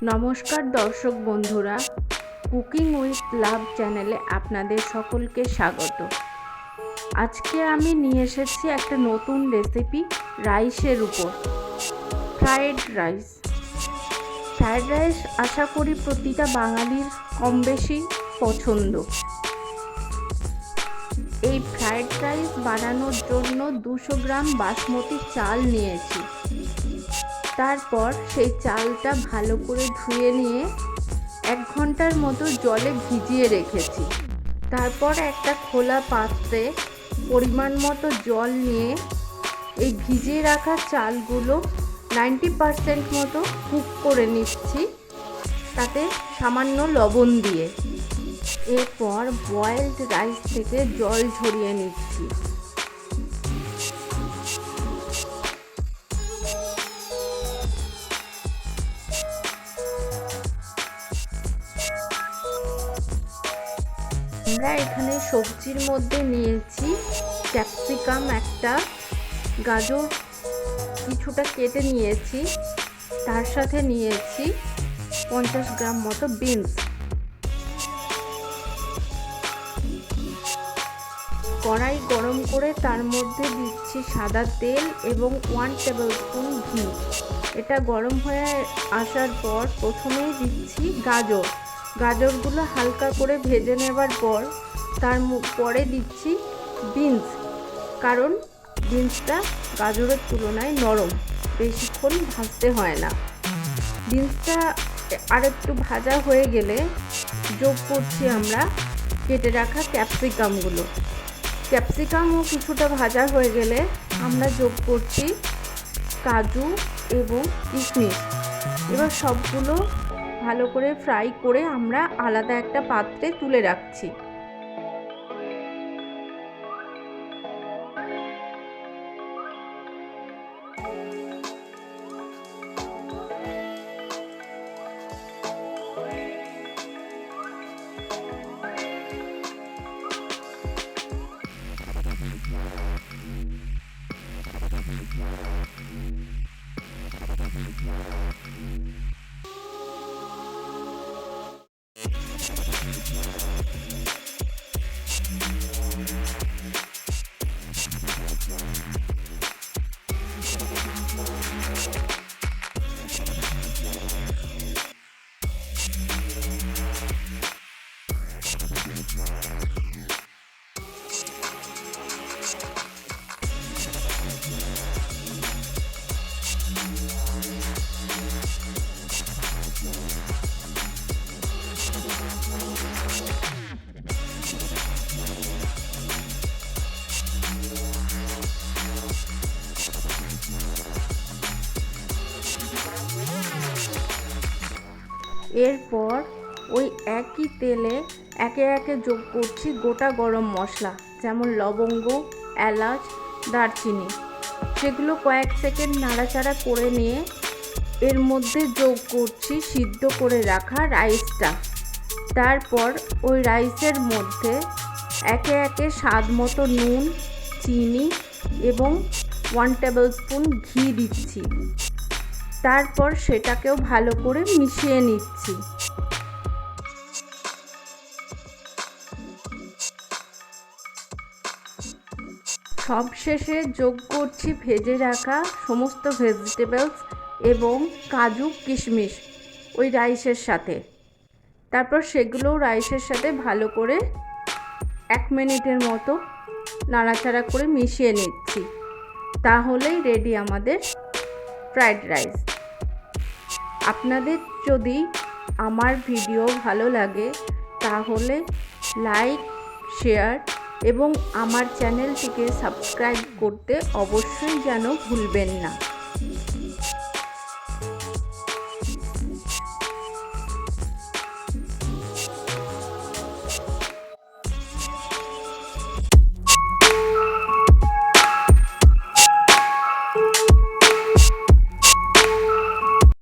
নমস্কার দর্শক বন্ধুরা, কুকিং উইথ লাভ চ্যানেলে আপনাদের সকলকে স্বাগত। আজকে আমি নিয়ে এসেছি একটা নতুন রেসিপি রাইসের উপর, ফ্রায়েড রাইস। ফ্রায়েড রাইস আশা করি প্রতিটা বাঙালির কম বেশি পছন্দ। এই ফ্রায়েড রাইস বানানোর জন্য 200 গ্রাম বাসমতি চাল নিয়েছি। তারপর সেই চালটা ভালো করে ধুয়ে নিয়ে 1 ঘন্টার মতো জলে ভিজিয়ে রেখেছি। তারপর একটা খোলা পাত্রে পরিমাণ মতো জল নিয়ে এই ভিজিয়ে রাখা চালগুলো 90% মতো কুক করে নিচ্ছি, তাতে সামান্য লবণ দিয়ে। এরপর বয়েলড রাইস থেকে জল ঝরিয়ে নিচ্ছি। আমরা এখানে সবজির মধ্যে নিয়েছি ক্যাপসিকাম একটা, গাজর কিছুটা কেটে নিয়েছি, তার সাথে নিয়েছি 50 গ্রাম মতো বিনস। কড়াই গরম করে তার মধ্যে দিচ্ছি সাদা তেল এবং 1 টেবিল স্পুন ঘি। এটা গরম হয়ে আসার পর প্রথমেই দিচ্ছি গাজরগুলো হালকা করে ভেজে নেবার পর তার পরে দিচ্ছি বিনস, কারণ বিনসটা গাজরের তুলনায় নরম, বেশিক্ষণ ভাজতে হয় না। বিনসটা আরেকটু ভাজা হয়ে গেলে যোগ করছি আমরা কেটে রাখা ক্যাপসিকামগুলো। ক্যাপসিকামও কিছুটা ভাজা হয়ে গেলে আমরা যোগ করছি কাজু এবং কিশমিশ। এবার সবগুলো ভালো করে ফ্রাই করে আমরা আলাদা একটা পাত্রে তুলে রাখছি। এরপর ওই একই তেলে একে একে যোগ করছি গোটা গরম মশলা, যেমন লবঙ্গ, এলাচ, দারচিনি। সেগুলো কয়েক সেকেন্ড নাড়াচাড়া করে নিয়ে এর মধ্যে যোগ করছি সিদ্ধ করে রাখা রাইসটা। তারপর ওই রাইসের মধ্যে একে একে স্বাদ মতো নুন, চিনি এবং 1 টেবিল স্পুন ঘি দিচ্ছি। তারপর সেটাকেও ভালো করে মিশিয়ে নিচ্ছি। সবশেষে যোগ করছি ভেজে রাখা সমস্ত ভেজিটেবলস এবং কাজু কিশমিশ ওই রাইসের সাথে। তারপর সেগুলো রাইসের সাথে ভালো করে 1 মিনিটের মতো নাড়াচাড়া করে মিশিয়ে নিচ্ছি। তাহলেই রেডি আমাদের ফ্রায়েড রাইস। আপনাদের যদি আমার ভিডিও ভালো লাগে তাহলে লাইক, শেয়ার এবং আমার চ্যানেলটিকে সাবস্ক্রাইব করতে অবশ্যই যেন ভুলবেন না।